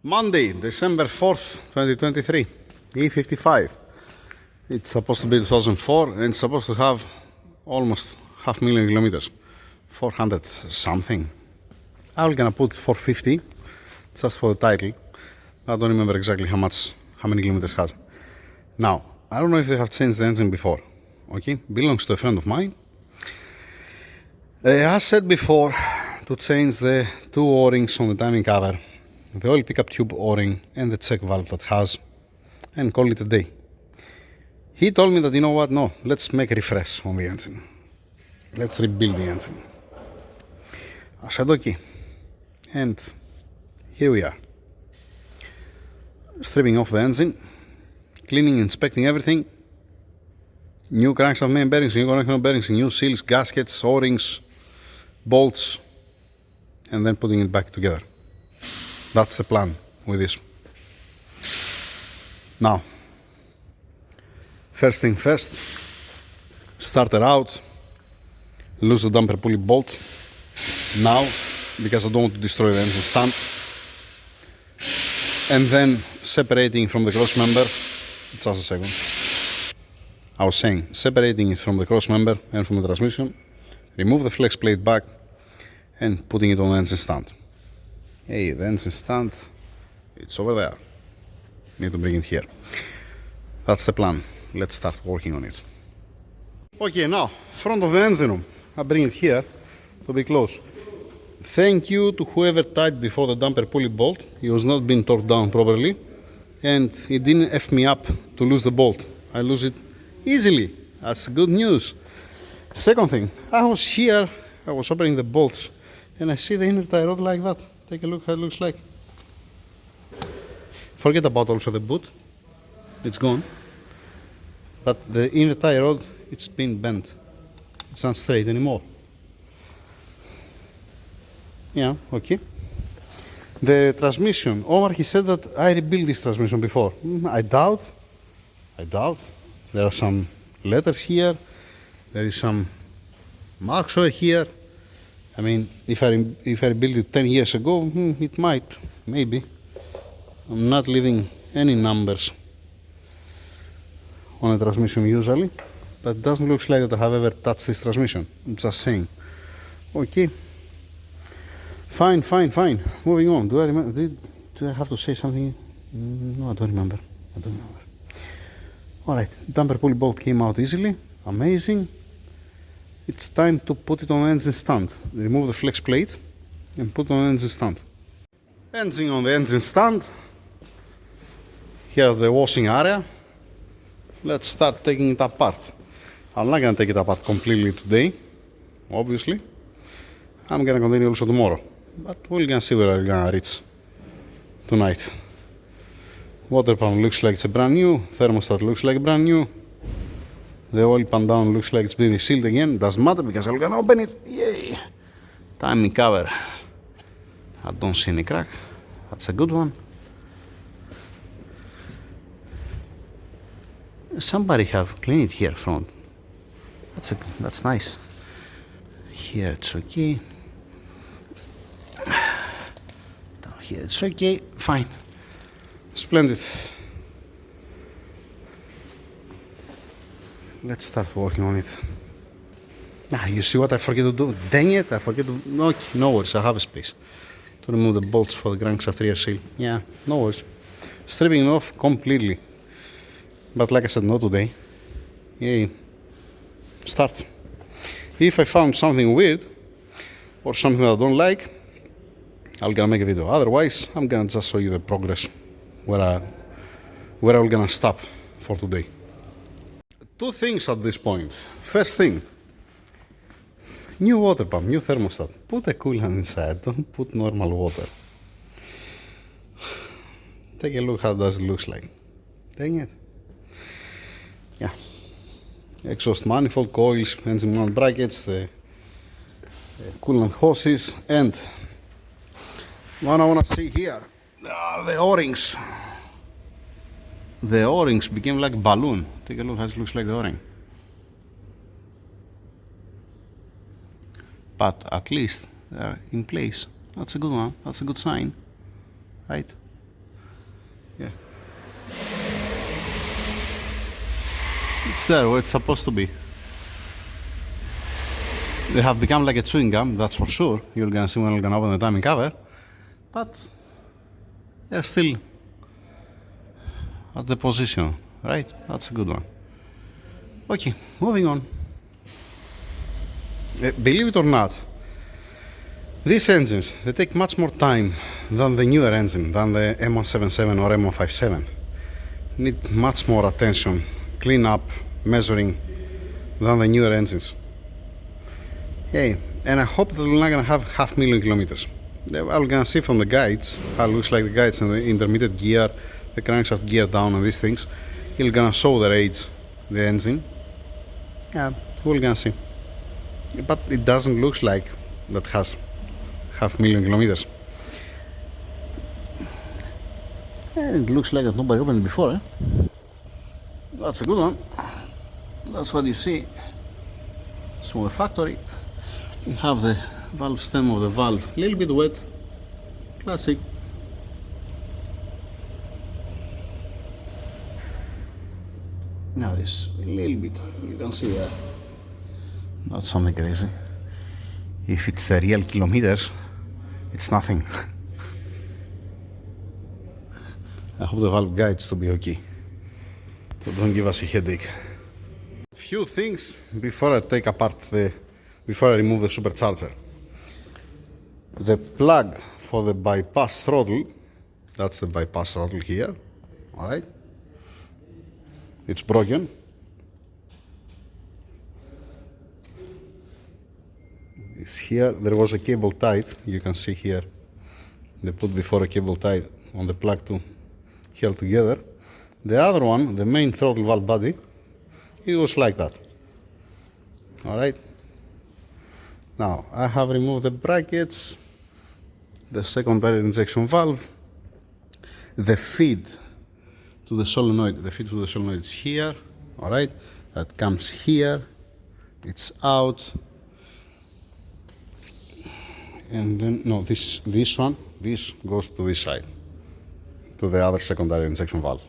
Monday, December 4th, 2023, E55. It's supposed to be 2004 and it's supposed to have almost 500,000 kilometers. 400 something. I'm gonna put 450 just for the title. I don't remember exactly how many kilometers it has. Now, I don't know if they have changed the engine before. Okay, belongs to a friend of mine. I said before to change the two O-rings on the timing cover, the oil pickup tube O-ring and the check valve that has, and call it a day. He told me that, you know what, no, let's make a refresh on the engine. Let's rebuild the engine. I said okay, and here we are. Stripping off the engine, cleaning, inspecting everything. New crankshaft main bearings, new connection bearings, new seals, gaskets, O-rings, bolts, and then putting it back together. That's the plan with this. Now, first thing first, starter out, loose the damper pulley bolt now, because I don't want to destroy the engine stand, and then separating from the cross member. Just a second. I was saying, separating it from the cross member and from the transmission, remove the flex plate back and putting it on the engine stand. Hey, the engine stand, it's over there. Need to bring it here. That's the plan. Let's start working on it. Okay, now, front of the engine room. I bring it here to be close. Thank you to whoever tied before the damper pulley bolt. It was not being torqued down properly, and it didn't F me up to lose the bolt. I lose it easily. That's good news. Second thing, I was here, I was opening the bolts, and I see the inner tie rod like that. Take a look how it looks like. Forget about also the boot, it's gone. But the inner tie rod, it's been bent. It's not straight anymore. Yeah, okay. The transmission, Omar, he said that I rebuilt this transmission before. I doubt. There are some letters here. There is some marks over here. I mean, if I rebuilt it 10 years ago, it might, maybe. I'm not leaving any numbers on a transmission usually, but it doesn't look like that I have ever touched this transmission. I'm just saying. Okay. Fine. Moving on. Do I remember? Do I have to say something? No, I don't remember. Alright, damper pulley bolt came out easily. Amazing. It's time to put it on the engine stand. Remove the flex plate and put it on the engine stand. Engine on the engine stand. Here the washing area. Let's start taking it apart. I'm not gonna take it apart completely today, obviously. I'm gonna continue also tomorrow, but we're gonna see where we're gonna reach tonight. Water pump looks like it's brand new. Thermostat looks like brand new. The oil pan down looks like it's been resealed again. Doesn't matter because I'm gonna open it. Yay! Timing cover. I don't see any crack. That's a good one. Somebody have cleaned it here front. That's nice. Here it's okay. Down here it's okay. Fine. Splendid. Let's start working on it. You see what I forget to do? Dang it, I forget to... Okay, no worries, I have a space to remove the bolts for the crankshaft rear seal. Yeah, no worries. Stripping it off completely. But like I said, not today. Yay. Start. If I found something weird or something that I don't like, I'm gonna make a video. Otherwise, I'm gonna just show you the progress where I'm gonna stop for today. Two things at this point. First thing, new water pump, new thermostat. Put a coolant inside, don't put normal water. Take a look how does it looks like. Dang it. Yeah. Exhaust manifold, coils, engine mount brackets, the coolant hoses, and what I wanna see here, the O-rings. The O-rings became like a balloon. Take a look how it looks like the O-ring. But at least they're in place. That's a good one. That's a good sign, right? It's there where it's supposed to be. They have become like a chewing gum, that's for sure. You're gonna see when you're gonna open the timing cover. But they're still at the position, right? That's a good one. Okay, moving on. Believe it or not, these engines, they take much more time than the newer engine, than the M177 or M157. Need much more attention, clean up, measuring than the newer engines. Okay, and I hope that we're not gonna have 500,000 kilometers. I'm gonna see from the guides how it looks like the guides and the intermediate gear, the crankshaft gear down and these things. It's gonna show their age, the engine. Yeah, we're gonna see. But it doesn't look like that has 500,000 kilometers. And it looks like that nobody opened it before, eh? That's a good one. That's what you see. Small factory. You have the valve stem of the valve, a little bit wet, classic. Now this a little bit, you can see that. Not something crazy. If it's the real kilometers, it's nothing. I hope the valve guides to be okay. So don't give us a headache. Few things before I take apart before I remove the supercharger. The plug for the bypass throttle, that's the bypass throttle here, alright? It's broken. It's here, there was a cable tied, you can see here. They put before a cable tied on the plug to hold together. The other one, the main throttle valve body, it was like that. Alright? Now, I have removed the brackets, the secondary injection valve, the feed to the solenoid. The feed to the solenoid is here, alright? That comes here, it's out. And then, no, this one, this goes to this side, to the other secondary injection valve.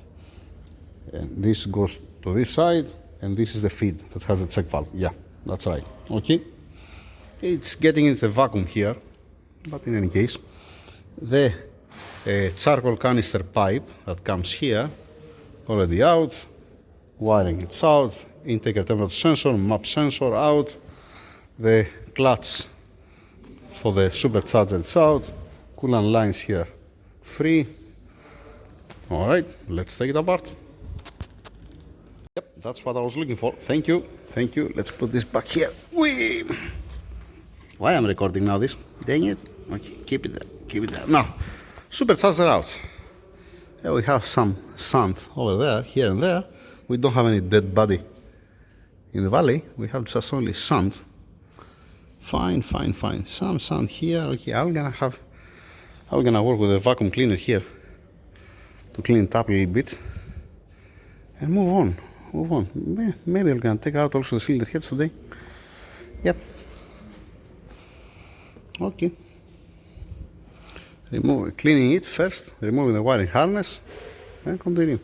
And this goes to this side, and this is the feed that has a check valve. Yeah, that's right. Okay. It's getting into the vacuum here, but in any case, the charcoal canister pipe that comes here, already out, wiring it's out, intake air temperature sensor, map sensor out, the clutch for the supercharger it's out, coolant lines here free. Alright, let's take it apart. Yep, that's what I was looking for. Thank you, thank you. Let's put this back here. Whee! Why I'm recording now this? Dang it. Okay, keep it there, keep it there. Now, supercharger out. Here we have some sand over there, here and there. We don't have any dead body in the valley. We have just only sand. Fine, fine, fine. Some sand here. Okay, I'm gonna work with a vacuum cleaner here to clean it up a little bit and move on. Move on. Maybe I'm gonna take out also the cylinder heads today. Yep. Okay. Cleaning it first, removing the wiring harness, and continue.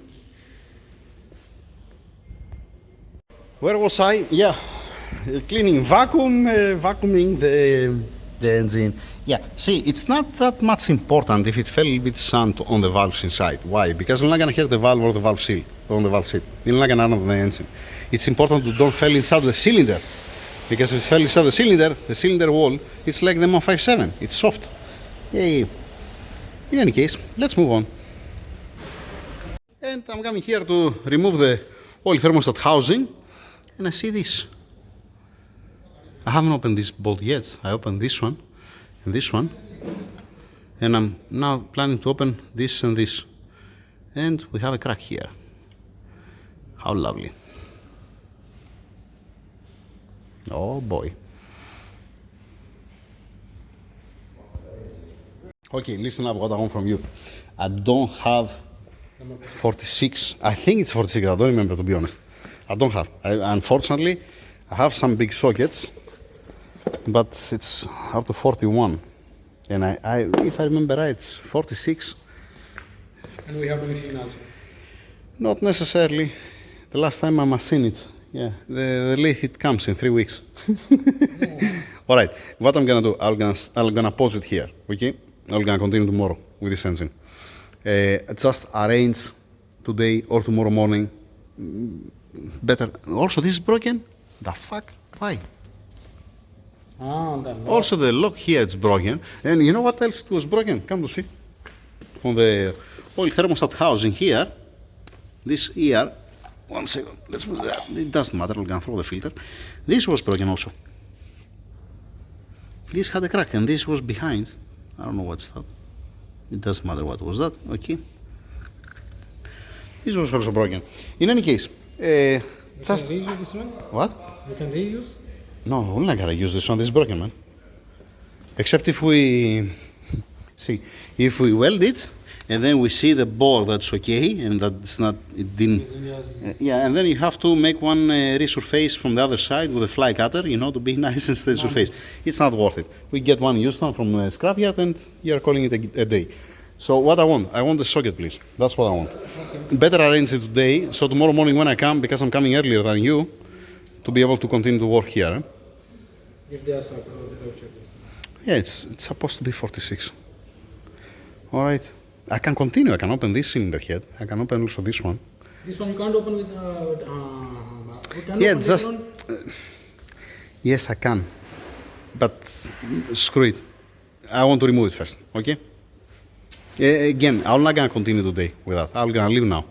Where was I? Yeah, cleaning vacuuming the engine. Yeah, see, it's not that much important if it fell a bit sand on the valves inside. Why? Because you're not gonna hear the valve or the valve seal on the valve seat. You're not gonna know the engine. It's important to don't fall inside the cylinder, because if it fell inside the cylinder wall, it's like the M157. It's soft. Yeah. In any case, let's move on. And I'm coming here to remove the oil thermostat housing, and I see this. I haven't opened this bolt yet. I opened this one and this one, and I'm now planning to open this and this. And we have a crack here. How lovely. Oh boy. Okay, listen up what I want from you. I don't have 46. I think it's 46. I don't remember, to be honest. I don't have. Unfortunately, I have some big sockets, but it's up to 41. And if I remember right, it's 46. And we have the machine also? Not necessarily. The last time I machined it, yeah, the lathe it comes in 3 weeks. All right, what I'm gonna do, I'm gonna pause it here, okay? I'm gonna continue tomorrow with this engine. Just arrange today or tomorrow morning. Better. Also, this is broken. The fuck? Why? The lock. Also, the lock here is broken. And you know what else was broken? Come to see. On the oil thermostat housing here, this ear. One second. Let's move that. It doesn't matter. I'm gonna throw the filter. This was broken also. This had a crack, and this was behind. I don't know what's that. It doesn't matter what was that. Okay. This was also broken. In any case, just Can reuse this one? what? You can reuse? No, we're not gonna use this one. This is broken, man. Except if we see, if we weld it, and then we see the bore that's okay, and that's not, it didn't. Yeah, and then you have to make one resurface from the other side with a fly cutter, you know, to be nice and stay surface. It's not worth it. We get one used one from scrapyard, and you're calling it a day. So what I want the socket, please. That's what I want. Okay. Better arrange it today, so tomorrow morning when I come, because I'm coming earlier than you, to be able to continue to work here. Eh? If they are socket, they'll check this. Yeah, it's supposed to be 46. All right. I can continue. I can open this cylinder head. I can open also this one. This one you can't open with. Yeah, just. Yes, I can. But screw it. I want to remove it first. Okay. Again, I'm not gonna continue today with that. I'm gonna leave now.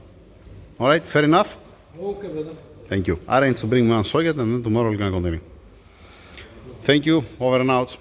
All right. Fair enough. Okay, brother. Thank you. I arrange to bring one socket, and then tomorrow we're gonna continue. Thank you. Over and out.